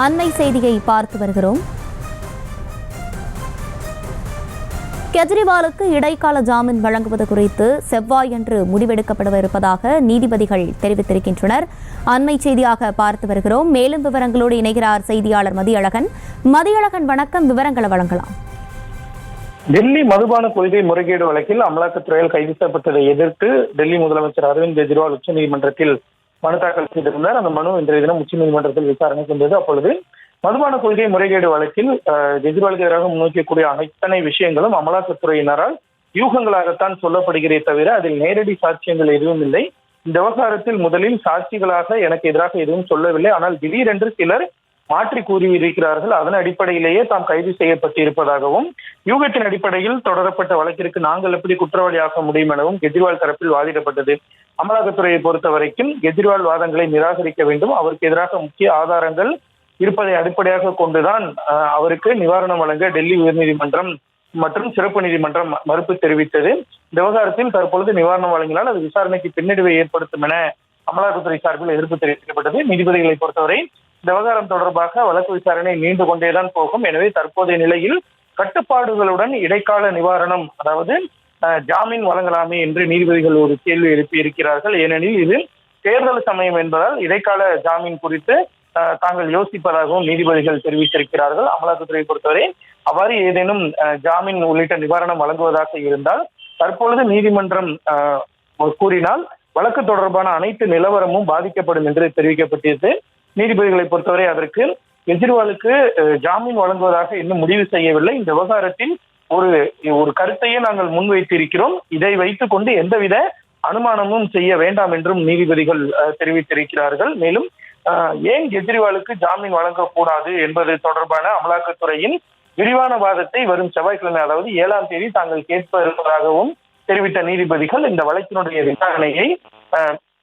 அண்மை செய்தியை பார்த்து வருகிறோம். கெஜ்ரிவாலுக்கு இடைக்கால ஜாமீன் வழங்குவது குறித்து செவ்வாயன்று முடிவெடுக்கப்படவிருப்பதாக நீதிபதிகள் தெரிவித்திருக்கின்றனர். அண்மை செய்தியாக பார்த்து வருகிறோம். மேலும் விவரங்களோடு இணைகிறார் செய்தியாளர் மதியழகன். மதியழகன், வணக்கம். விவரங்களை வழங்கலாம். டெல்லி மதுபான கொள்கை முறைகேடு வழக்கில் அமலாக்கத்துறையால் கைது செய்யப்பட்டதை எதிர்த்து டெல்லி முதலமைச்சர் அரவிந்த் கெஜ்ரிவால் உச்சநீதிமன்றத்தில் மனு தாக்கல் செய்திருந்தார். அந்த மனு இன்றைய தினம் உச்சநீதிமன்றத்தில் விசாரணைக்கு வந்தது. அப்பொழுது மதுபான கொள்கை முறைகேடு வழக்கில் கெஜ்ரிவாலுக்கு எதிராக முன்வைக்கக்கூடிய அத்தனை விஷயங்களும் அமலாக்கத்துறையினரால் யூகங்களாகத்தான் சொல்லப்படுகிறே தவிர அதில் நேரடி சாட்சியங்கள் எதுவும் இல்லை. இந்த விவகாரத்தில் முதலில் சாட்சிகளாக எனக்கு எதிராக எதுவும் சொல்லவில்லை, ஆனால் திடீரென்று சிலர் மாற்றி கூறியிருக்கிறார்கள். அதன் அடிப்படையிலேயே தாம் கைது செய்யப்பட்டிருப்பதாகவும் யூகத்தின் அடிப்படையில் தொடரப்பட்ட வழக்கிற்கு நாங்கள் எப்படி குற்றவாளியாக முடியும் எனவும் கெஜ்ரிவால் தரப்பில் வாதிடப்பட்டது. அமலாக்கத்துறையை பொறுத்த வரைக்கும் கெஜ்ரிவால் வாதங்களை நிராகரிக்க வேண்டும். அவருக்கு எதிராக முக்கிய ஆதாரங்கள் இருப்பதை அடிப்படையாக கொண்டுதான் அவருக்கு நிவாரணம் வழங்க டெல்லி உயர்நீதிமன்றம் மற்றும் சிறப்பு நீதிமன்றம் மறுப்பு தெரிவித்தது. இந்த விவகாரத்தில் தற்பொழுது நிவாரணம் வழங்கினால் அது விசாரணைக்கு பின்னடைவை ஏற்படுத்தும் என அமலாக்கத்துறை சார்பில் எதிர்ப்பு தெரிவிக்கப்பட்டது. நீதிபதிகளை பொறுத்தவரை இந்த விவகாரம் தொடர்பாக வழக்கு விசாரணை நீண்டு கொண்டேதான் போகும். எனவே தற்போதைய நிலையில் கட்டுப்பாடுகளுடன் இடைக்கால நிவாரணம், அதாவது ஜாமீன் வழங்கலாமே என்று நீதிபதிகள் ஒரு கேள்வி எழுப்பி இருக்கிறார்கள். ஏனெனில் இது தேர்தல் சமயம் என்பதால் இடைக்கால ஜாமீன் குறித்து தாங்கள் யோசிப்பதாகவும் நீதிபதிகள் தெரிவித்திருக்கிறார்கள். அமலாக்கத்துறையை பொறுத்தவரை அவ்வாறு ஏதேனும் ஜாமீன் உள்ளிட்ட நிவாரணம் வழங்குவதாக இருந்தால் தற்பொழுது நீதிமன்றம் கூறினால் வழக்கு தொடர்பான அனைத்து நிலவரமும் பாதிக்கப்படும் என்று தெரிவிக்கப்பட்டிருந்தது. நீதிபதிகளை பொறுத்தவரை அதற்கு கெஜ்ரிவாலுக்கு ஜாமீன் வழங்குவதாக இன்னும் முடிவு செய்யவில்லை. இந்த விவகாரத்தில் ஒரு கருத்தையே நாங்கள் முன்வைத்திருக்கிறோம், இதை வைத்துக் கொண்டு எந்தவித அனுமானமும் செய்ய வேண்டாம் என்றும் நீதிபதிகள் தெரிவித்திருக்கிறார்கள். மேலும் ஏன் கெஜ்ரிவாலுக்கு ஜாமீன் வழங்கக்கூடாது என்பது தொடர்பான அமலாக்கத்துறையின் விரிவான வாதத்தை வரும் செவ்வாய்க்கிழமை, அதாவது 7ஆம் தேதி தாங்கள் கேட்ப இருப்பதாகவும் தெரிவித்த நீதிபதிகள் இந்த வழக்கினுடைய விசாரணையை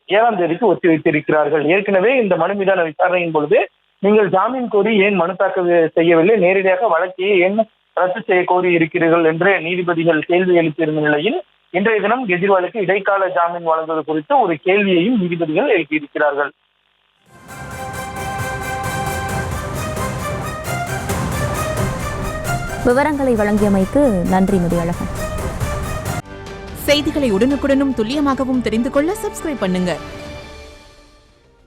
7ஆம் தேதிக்கு ஒத்திவைத்திருக்கிறார்கள். ஏற்கனவே இந்த மனு மீதான விசாரணையின் பொழுது நீங்கள் ஜாமீன் கோரி ஏன் மனு தாக்கல் செய்யவில்லை, நேரடியாக வழக்கையை ஏன் ரத்து செய்ய கோரி இருக்கிறீர்கள் என்று நீதிபதிகள் கேள்வி எழுப்பியிருந்த நிலையில் இன்றைய தினம் கெஜ்ரிவாலுக்கு இடைக்கால ஜாமீன் வழங்குவது குறித்து ஒரு கேள்வியையும் நீதிபதிகள் எழுப்பியிருக்கிறார்கள். விவரங்களை வழங்கியமைக்கு நன்றி மதியழகன். செய்திகளை உடனுக்குடனும் துல்லியமாகவும் தெரிந்து கொள்ள சப்ஸ்கிரைப் பண்ணுங்க.